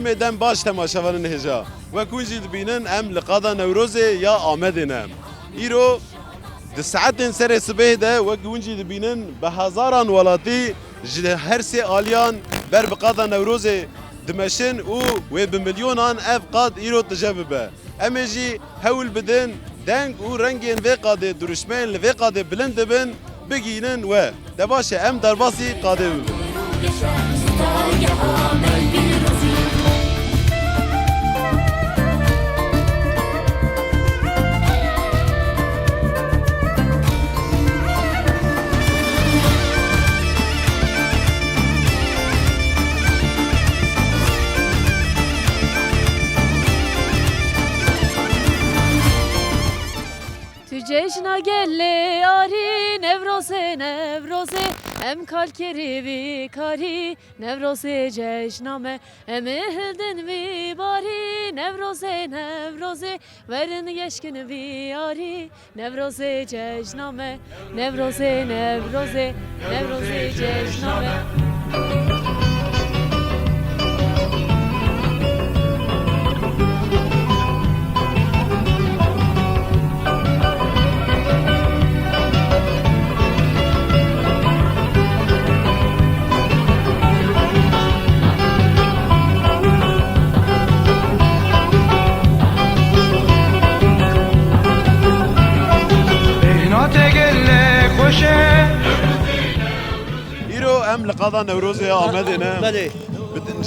فیلم دم باش تماشاوان هجا و کنجی دبینن ام لقادا نوروزه یا آمدنم ایرو د ساعتین سر صبح ده و کنجی دبینن به هزاران ولاتی هر سه آلیان بر بقادا نوروزه دمشن و بمليونان اف قاد ايرو تجاببه اما جي هول بدن دنگ و رنگين في قاد درشمين لفي قاد بلند بن بگينن و دباشه ام درباسي قاده ببن Cejna gelle ari nevrose nevrose em kalkeri vi kari nevrose cejname em hilden vi bari nevrose nevrose verin yeşkin vi ari nevrose cejname nevrose nevrose nevrose cejname ام لقادا نوروز يا آمدنا بله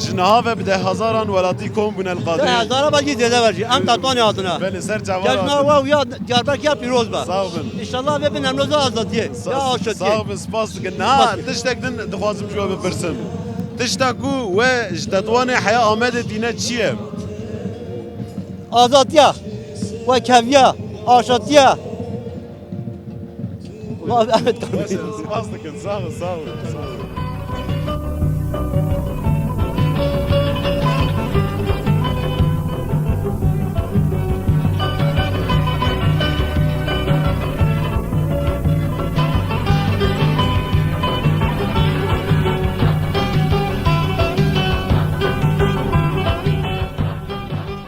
جنها و بده هزاران ولاتی کم بن القادری هزارا باجی دیده ورجی ام تاتوانی آدنا بله سر جوار جشنا و یا دیاربکر یا پیروز با ساو بن انشالله ببین امروز آزادیه یا آشادیه ساو بن سپاس دکن نه تشتک دن دخوازم جواب بپرسم تشتکو و جدتوان حیا آمد دینه چیه؟ آزادیه و کویه آشادیه Ahmet kardeşim. سپاس دکن ساو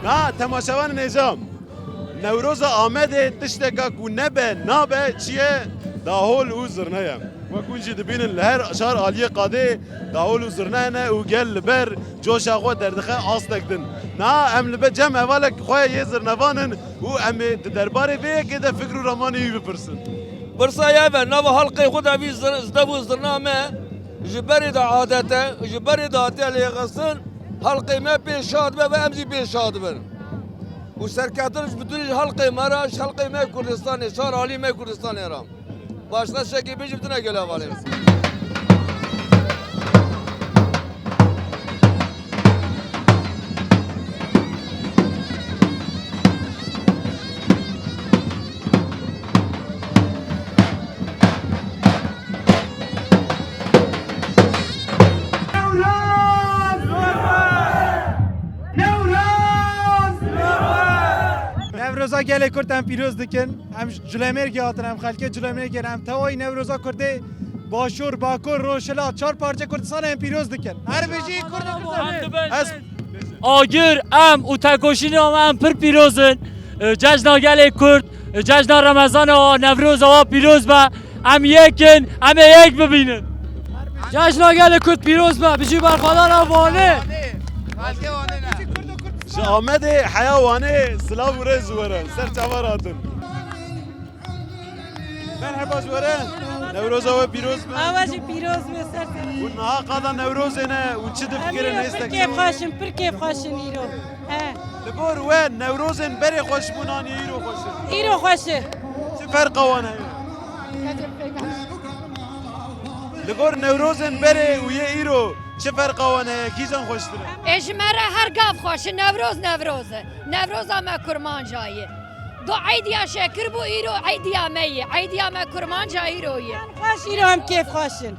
نه تماشاوان نظام نوروز آمده تشتکا کو نبه نابه چیه داهول و زرنایم و کنجی دبین لهر شهر عالیه قاده داهول و زرنانه و گل بر جوش آقا دردخه آستکدن نه ام لبه جمع اولک خواه یه زرنوانن و ام درباره به که ده فکر و رمانی بپرسن برسا يابا نوا حلقي خدها في زدبو زرنامه جبري دا عادته جبري دا اللي غسن حلقي ما بيشاد بابا امزي بيشاد بن وسركاترش بدون حلقي مراش حلقي ما كردستان شهر عالي ما كردستان رام başta şekil bir cübdüne göle varız. نوروزا گله کرد هم پیروز دکن هم جلمر گیاتن هم خلکه جلمر گیر هم توای نوروزا کرده باشور باکور روشلا چهار پارچه کردستان هم پیروز دکن هر بجی کرد آگر ام و تکوشین ام پر پیروزن جشن گله کرد جشن رمضان و نوروز و پیروز با ام یکن ام یک ببینن جشن گله کرد پیروز با بجی برخوادار وانه آمد حیوانه سلام و رز ورن سر چواراتن مرحبا جورن نوروز و پیروز آوازی پیروز به سر و نها قادا نوروز نه و چه دفکر نیست کیف خاشن پر کیف خاشن ایرو لبور و نوروزن بری خوش بونانی ایرو خوشه ایرو خوشه چه فرق وانه لبور نوروزن بری و یه ایرو چه فرق وانه کیزن خوش داره اجمره هر گاف خوش نوروز ما کرمان جایه دو عیدیا شکر بو ایرو عیدیا میه عیدیا ما کرمان جای ایرویه خوش ایرو هم کیف خاشن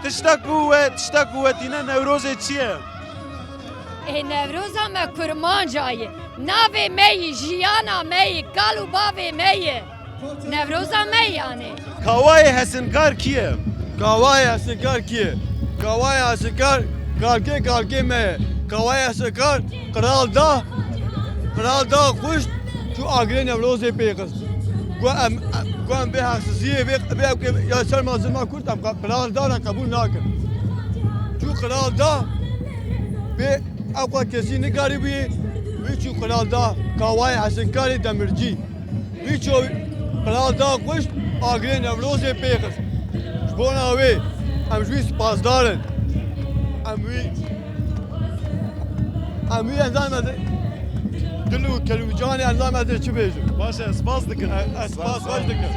تشتاکو و دینه نوروز چیه؟ نوروز ما کرمان جایه ناوه میه جیانا میه گالو باوه میه نوروز میه یعنی کاوای حسنکار کیه؟ Kavaya sikar ki. Kavaya sikar kalke kalke me. Kavaya Sakar, Kral da kuş, şu agre Nevroz'e peykiz. Guam be haksızlığı ve yaşar mazluma kurtam, Kral da kabul nakır. Şu Kral da ve akwa kesini garibi, ve şu Kral da Kavaya Hasankari Demirci. Ve şu Kral da kuş, agre Nevroz'e peykiz. Bona ve amjwi spazdarın. Amjwi enzamede dilu kelvicani enzamede çi bejim. Başa spas dikin. Spas baş dikin.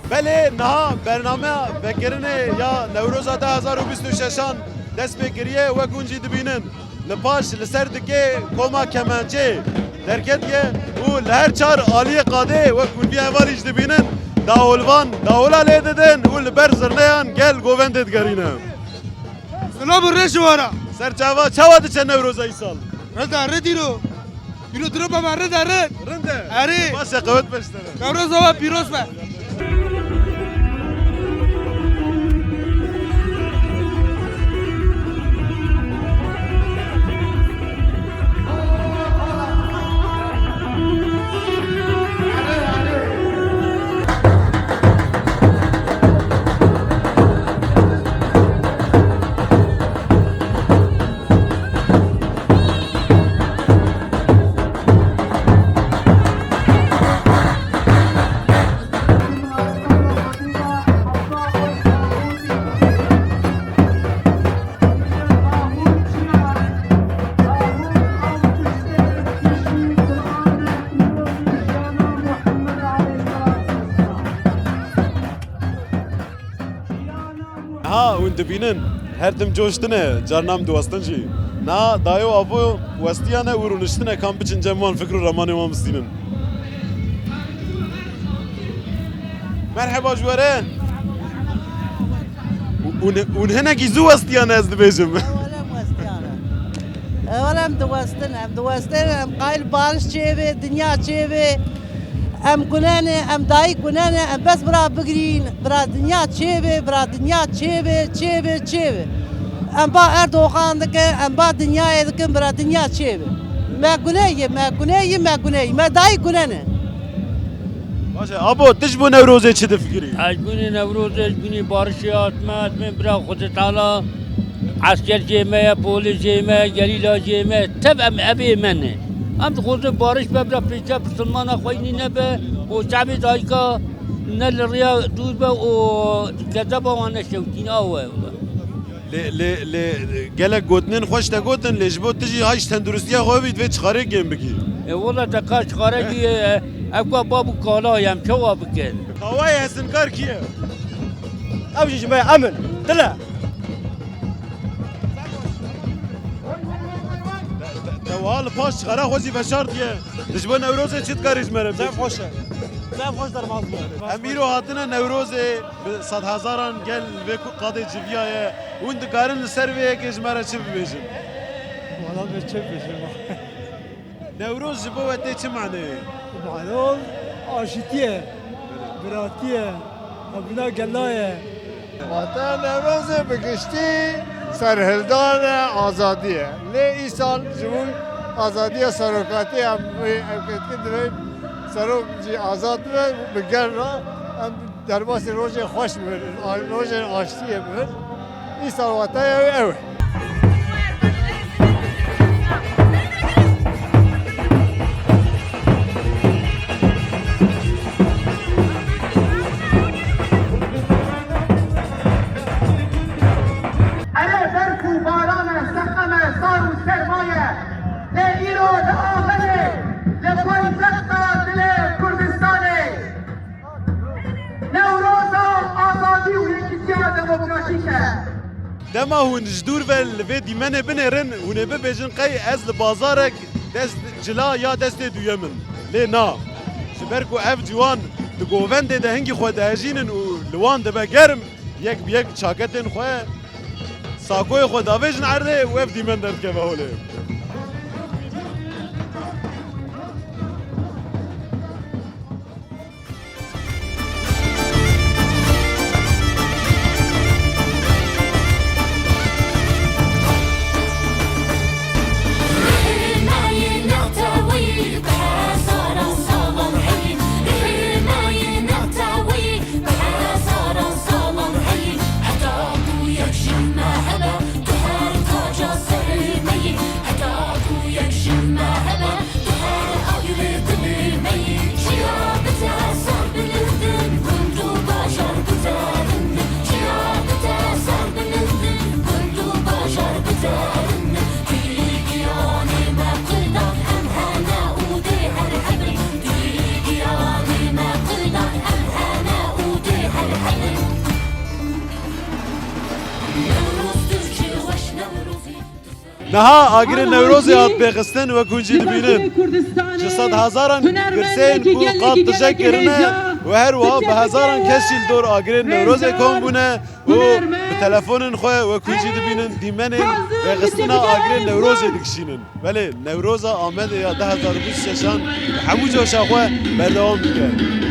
بله نه برنامه بکرنه یا نوروز 2026 دست بکریه و گونجی دبینن لپاش لسر دکه کما کمانچه درکتیه و لهر چار آلی قاده و گونجی هوالیش دبینن داولا لیددن و لبر زرنیان گل گووندت گرینه Selam reşvara. سر چاوا دچه نوروز ای سال Rıda rediro. Biro droba var rıda red. رنده Eri. باشه قوت بشتره Nevruz hava piros be. ها وين دبینن هر دم جوشتنه جارنام دوستن جی نا دایو ابو وستیانه ورونشتنه کام بچن جمان فکر رمانه ما مستینن مرحبا جواره هنا کی زو وستیانه از دبیجم اولا ام دوستن ام قایل بارش چیوه دنیا چیوه ام کنانه ام دایی کنانه ام بس برا بگرین برا دنیا چیوه ام با اردوغان دکه ام با دنیای دکه برا دنیا چیوه ما گناهی ما دایی کنانه باشه ابو تجبو نوروزه چی دفکری اجبونی نوروز اجبونی بارشیات من برا خود تعالی عسكر جيمه بوليس جيمه جليله جيمه تبع ابي منه ام خود بارش ببرا بيتا مسلمان اخويني نبه وشعبي دايكا نل الريا دوبه وكذبه وانا شوتين اوه ل گلک گوتنن خوش تا گوتن لجبو تجي هاش تندرستیا خو بيت و چخاره گیم بگی والله تقاش خارجي اكوا بابو كالا يم شو بكن هواي حسن کار کیه Avcı جماعة امن طلع. توال پاش چخاره خوزی فشار دیه لجبو نوروزه چیت کاریش مرم Zef hoşa. Zef hoş darmaz mı? امیرو هاتنه نوروزه صد هزاران گل و قاده جویایه اون دکارن لسر و یکیش مرا چی ببیشن Valla bir çöp peşim. نوروز جبو و تی چه معنی Malum aşitiye, biratiye, abina gellaye. Vatan Nevroz'e bıkıştı, serhildar azadiye. Ne İsal cumhur azadiye sarokati hem evketki diye sarok azad ve bıgerra hem derbasi roje hoş bir, roje açtiye bir. İsal vatan ev. سرمایه، نه ایراد آمده، نه دما هون جدور ول في ديمانه بنرن هون ببجن قي از لبازارك دست جلا يا دست دويمن لينا شبركو اف جوان دغوفند ده هنگي خو دهجينن و لوان ده گرم يك بيك چاكتن خو ساكوي خو داوجن عرده و اف ديمن درت كه هوله نها آگر نوروزی هات بخستن و کنجی دبینن جسد هزاران گرسین کو قاب تشکرنه و هر وها به هزاران کسی دور آگر نوروزی کن بونه و به تلفن خواه و کنجی دبینن دیمنن بخستن آگر نوروزی دکشینن ولی نوروز آمده یا 2026 همو جاشا خواه بردوام بکن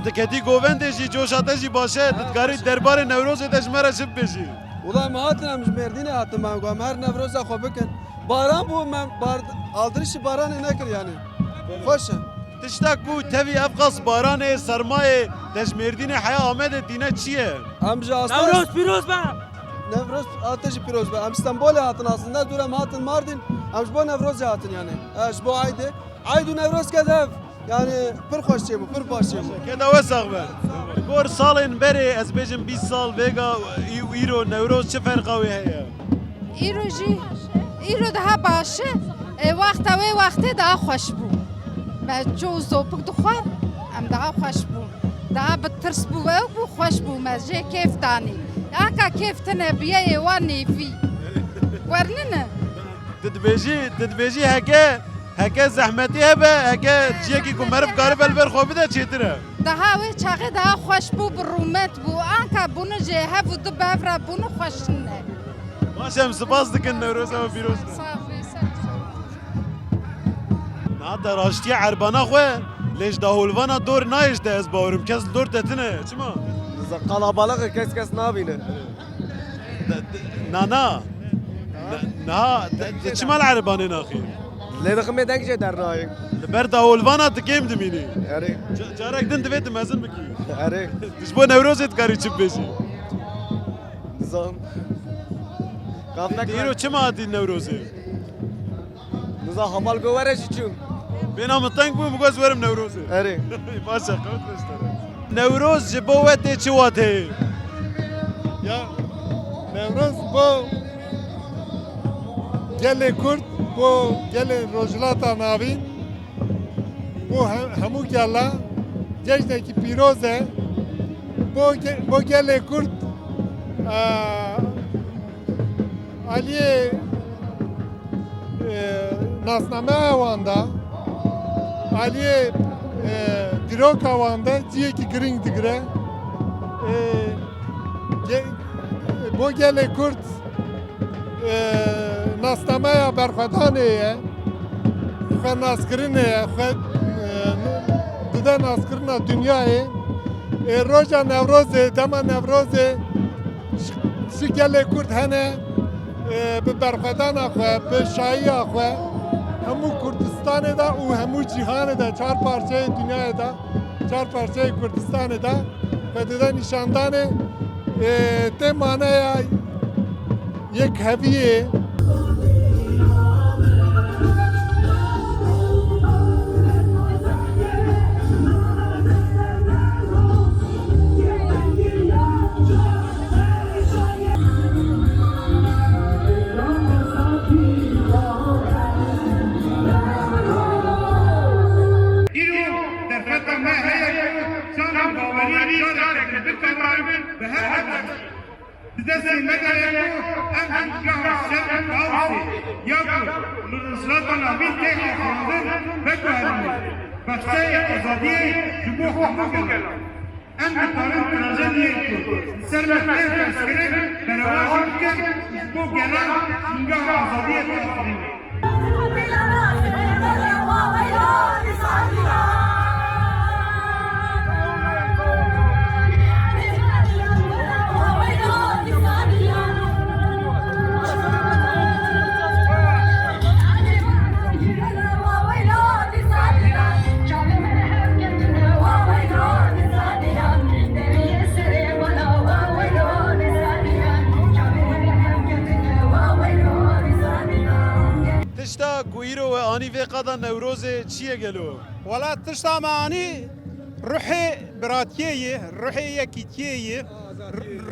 دکتی گوونده جی جوشاته جی باشه دتکاری دربار نوروز دشمره شب بشی والله ما هاتنا مش مردين هاتنا ما قام هر نفروز اخو بكن باران بو من بارد aldırış باران نکر yani خوش تشتاکو تفی افقاس باران سرمایه دشمردین حیا آمده دینه چیه؟ amca aslan نوروز پیروز به Nevroz ateşi piroz be. Am İstanbul'a hatın aslında duram hatın Mardin. Am bu Nevroz hatın yani. Bu aydı. Aydu Nevroz kedev. Yani pır hoş şey bu, pır baş şey bu. Keda وسخ به گور سالین بری از بیجم 20 سال ویگا ایرو نوروز چه فرقاوی هیا؟ ایرو ده باشه وقت ده خوش بو و جو زوپک دخوان ام ده خوش بو ده بترس بو و خوش بو مزه کیف دانی اکا کیف تنه بیه وانی فی ورننه تدبیجی هکه زحمتی هبه هکه چیه که کمرف کاری بلبر خوابی ده چیتره؟ ده هاوی چاقه ده خوش بو برومت بو آنکا بونو جه هفو دو بفره بونو خوش نه باشم سپاس دکن نوروز و پیروز صافی نه در راشتی عربانا خواه لیش داهولوانا دور نایشته از باورم کس دور تتنه چما؟ Kalabalık kes nabine. نه چما العربانه ناخی؟ Ledik mi denk der nayik. بر داهولوانا تکیم دمینی Eri. جارک دن دوید مزن بکی Eri. دشبو نوروزت کاری چپ بشی Nizam. Kafnak ایرو چما آتی نوروزه؟ Nizam hamal govere çiçun. بینا مطنگ بو مگوز ورم نوروزه Eri. باشه قوت بشتره نوروز جبوته چه واته؟ Ya Nevruz bu gele Kurt bu gele Rojlata Navin bu hemu gela cejdeki piroze bu gele Kurt Aliye nasname avanda Aliye dirok avanda ciye ki gring digre bu gele Kurt nasnamaya berxwedanê xwe naskirînê ye xwe dide naskirina dunyayê roja Newrozê dema Newrozê ji gelê Kurd hene bi berxwedana xwe bi şahiya xwe همو کردستان دا و همو جهان دا چهار پارچه دنیا دا چهار پارچه کردستان دا و دا نشاندان ته معنی یک هویه تشتا کویرو و آنی و قدا نوروز چیه گلو؟ ولا تشتا معاني روحي براتية روحي يكيتية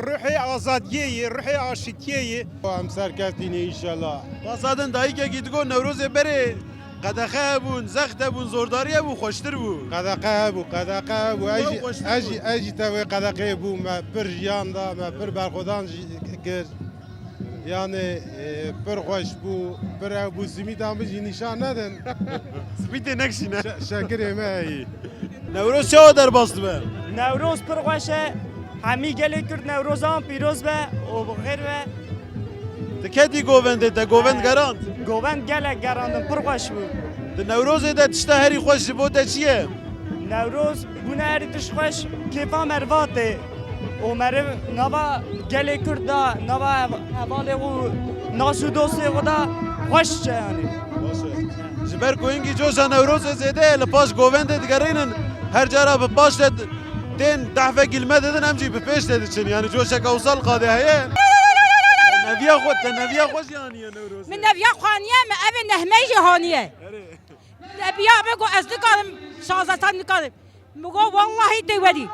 روحي آزادية روحي عاشتية هم سرکفتینی انشالله باسادن دایی که گیدگو نوروز بره قدخه بون زخت بون زورداری بون خوشتر بون قدقه بو قدقه بو اجی توی قدقه بو ما پر جیان دا ما پر برخودان کرد یعنی پر خوش بو پر بو سمیت هم بجی نشان ندن سپیت نکشی نه شکر مایی نوروز چه در باست به؟ نوروز پرخوشه همی گلی کرد نوروزان پیروز به و بخیر به تکتی گوونده تا گووند گراند گووند گله گراندن پرخوش بود ده نوروز ده تشتا هری خوش بوده چیه؟ نوروز بونه هری تش خوش کیفا مرواته و مرو نوا گلی کرد دا نوا حواله و ناسو دوسته خدا خوش چه یعنی جبر کوینگی جوشا نوروز زیده لپاش گوونده دگرینن هر جارا به پاش تین دحفه کلمه دادن همچی به پیش دادن چن یعنی جوشا کوسال قاده هیه نویا خود نویا خوش یعنی نوروز من نبیا خانیه من اب نهمه جهانیه نبیا بگو از نکارم شازتان نکارم مگو والله دیودی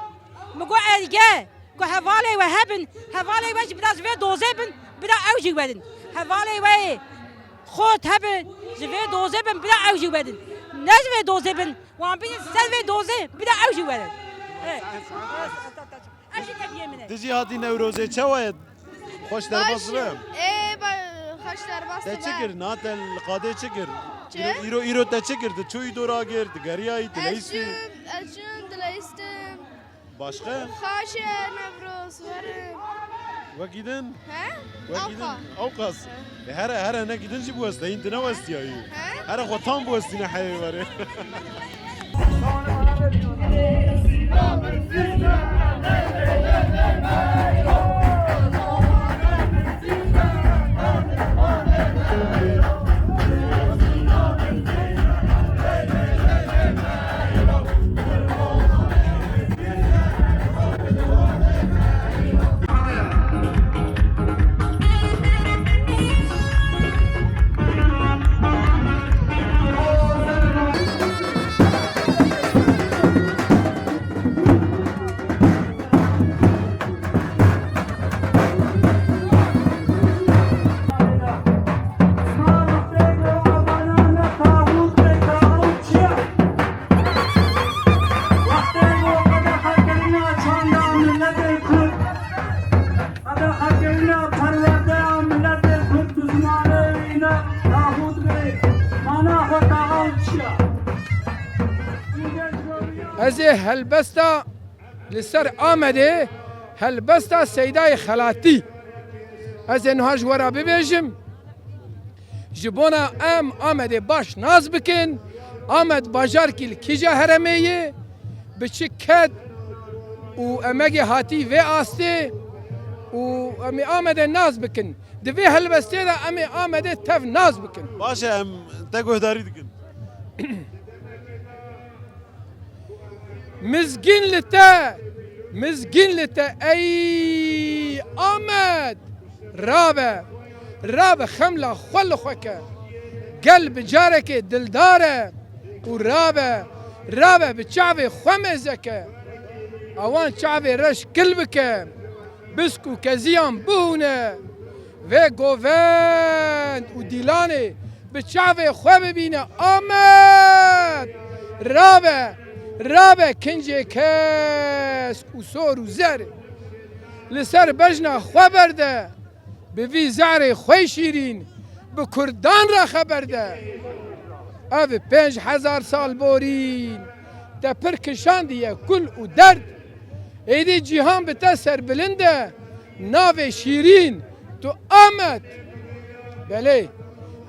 مگو ارگه گو حواله و هبن حواله و براز و دوزه بن برا اوجی بدن حواله و خود هبن زوی دوزه بن برا اوجی بدن نزوی دوزه بن وان بین سر دوزه برا اوجی بدن اشی تبیه منه دیجی هاتی نوروزه چه واید خوش در باز بم خوش در باست تا چه کرد نه تا قاده چه کرد چه؟ ایرو تا چه کرد چوی دورا گرد گریایی دلیستی اجون دلیستم başka خاشه نوروز ورم وگیدن ها؟ وگیدن اوقاس هر نه گیدن bu است این نه است یا هر خودم bu است نه حیوان وره از هلبستا لسر آمده هلبستا سیدای خلاتی از انهاج ورا ببیجم جبونا ام آمده باش ناز بکن آمد باجار کل کجا هرمیه بچه کد و امگی هاتی و آسته و امی آمده ناز بکن دوی هلبسته دا امی آمده تف ناز بکن باشه ام te guhdarî dikin. مزگین لته ای آمد رابه خملا خل خوکه قلب جارك دلداره ورابه بشعبي خمزك اوان شعبي رش قلبك بسكو كزيان بونه في قوفند وديلاني بشعبي خواب بينا آمد رابه كنجي كاس وصور وزر لسر بجنا خبر ده بفي زعري خوي شيرين بكردان را خبر ده او 5000 سال بورین ده پر کشان دیه کل و درد ایدی جیهان به تسر بلنده ناو شیرین تو آمد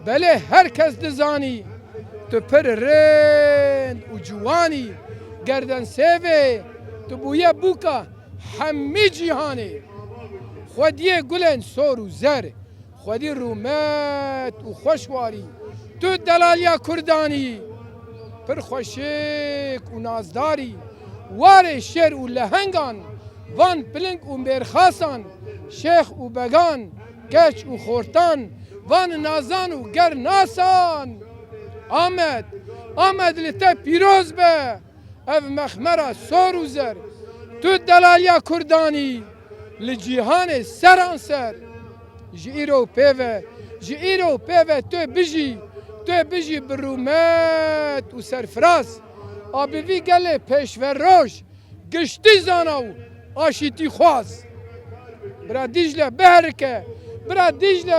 بله هر کس دزانی تو پر رند و جوانی گردن سیوه تو بویه بوکا همی جیهانی خودیه گلن سور و زر خودی رومت و خوشواری تو دلالیا کردانی پر خوشک و نازداری وار شیر و لهنگان وان پلنگ و میرخاسان شیخ و بگان گچ و خورتان وان نازان و گر ناسان آمد لته پیروز به او مخمره سور و زر تو دلالیا کردانی لجیهان سران سر جیرو پیوه تو بجی برومت و سرفراز آبی وی گله پیشور روش گشتی زاناو آشیتی خواز برا دیجله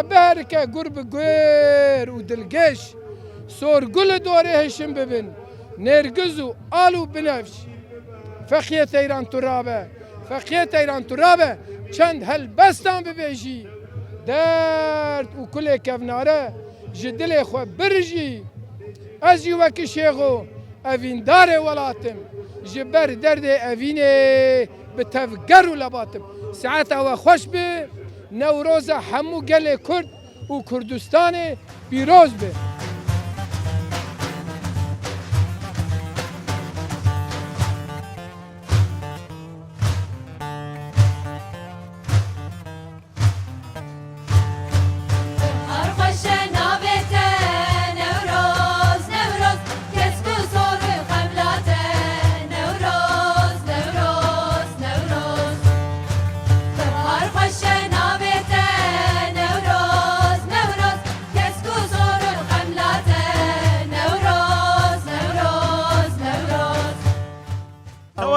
بهرکه گرب گویر و دلگش سور گل دوره هشم ببین نرگز و آلو بنفش فخیت ایران ترابه چند هل بستان ببیجی درد و کل کفناره جدل خو برجی از یوکی شیخو اوین داره ولاتم جبر درد اوینه به تفگر و لباتم ساعت او خوش به نوروز همو گل کرد و کردستان پیروز به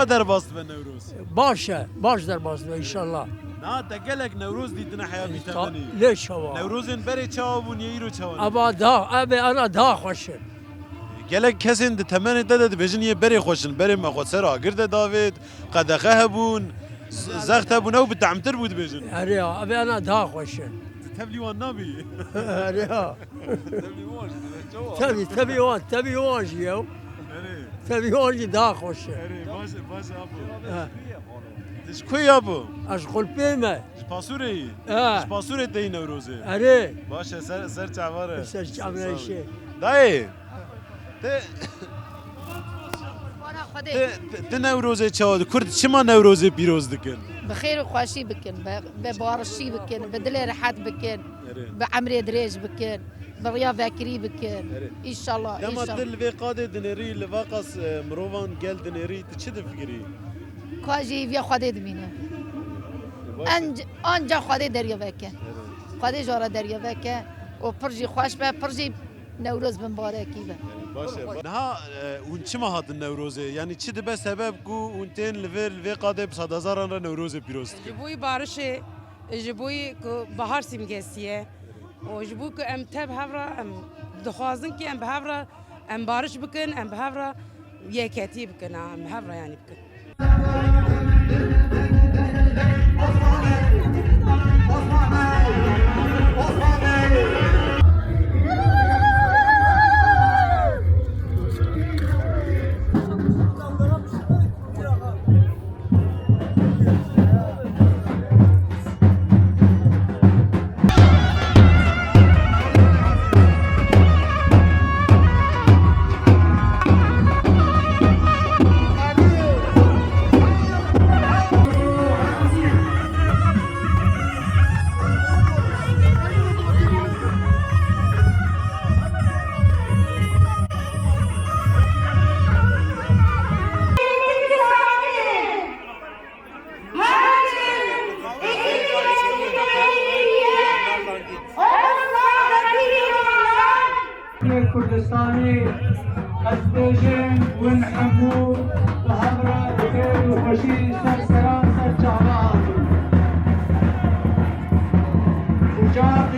درباست به نوروز باش درباست انشالله نه تگلک نوروز دیدن حیا میتونی ليش هو نوروزن بری چاوون ییرو چاوون ابي انا دا خوش گلک کسین تمن داد بجنی بری خوشن بری ما خود سر آگرد داوید قدخه هبون زخت هبون او بتعمتر بود بجن اريا ابي انا دا خوش تبلي وان نبي اريا تبي واش يو تبي واش دا خوش باش ابو شكوي ابو اشغل بيما سپاسوری سپاسوری دی نوروزه اره باشه سر چواره سر چواره شه دای ته نوروزه چاود کرد چما نوروزه پیروز دکن بخير وخواشي بكن ببارشي بكن بدل رحات بكن بعمري دريج بكن بريا فاكري بكن ان شاء الله يا ما دل في قاده دنيري لواقص مروان قال دنيري تشد فكري كواجي في خدي دمينه انجا خدي دريا فاكن خدي جارا دريا فاكن وبرجي خوش به برجي نوروز مباركي به باشه نها اون چما هات نوروزه یعنی چی به سبب کو اون تن لوی قاده 100,000 را نوروز پیروز جبوی بارش جبوی کو بهار سیمگسیه و جبوی کو ام تب هفرا ام دخوازن کی ام بهفرا ام بارش بکن ام بهفرا یکتی بکن ام بهفرا یعنی بکن كردستاني أزبيجين ونحمو بهمرة بخير وخشي سر سلام سر شعرات وجاب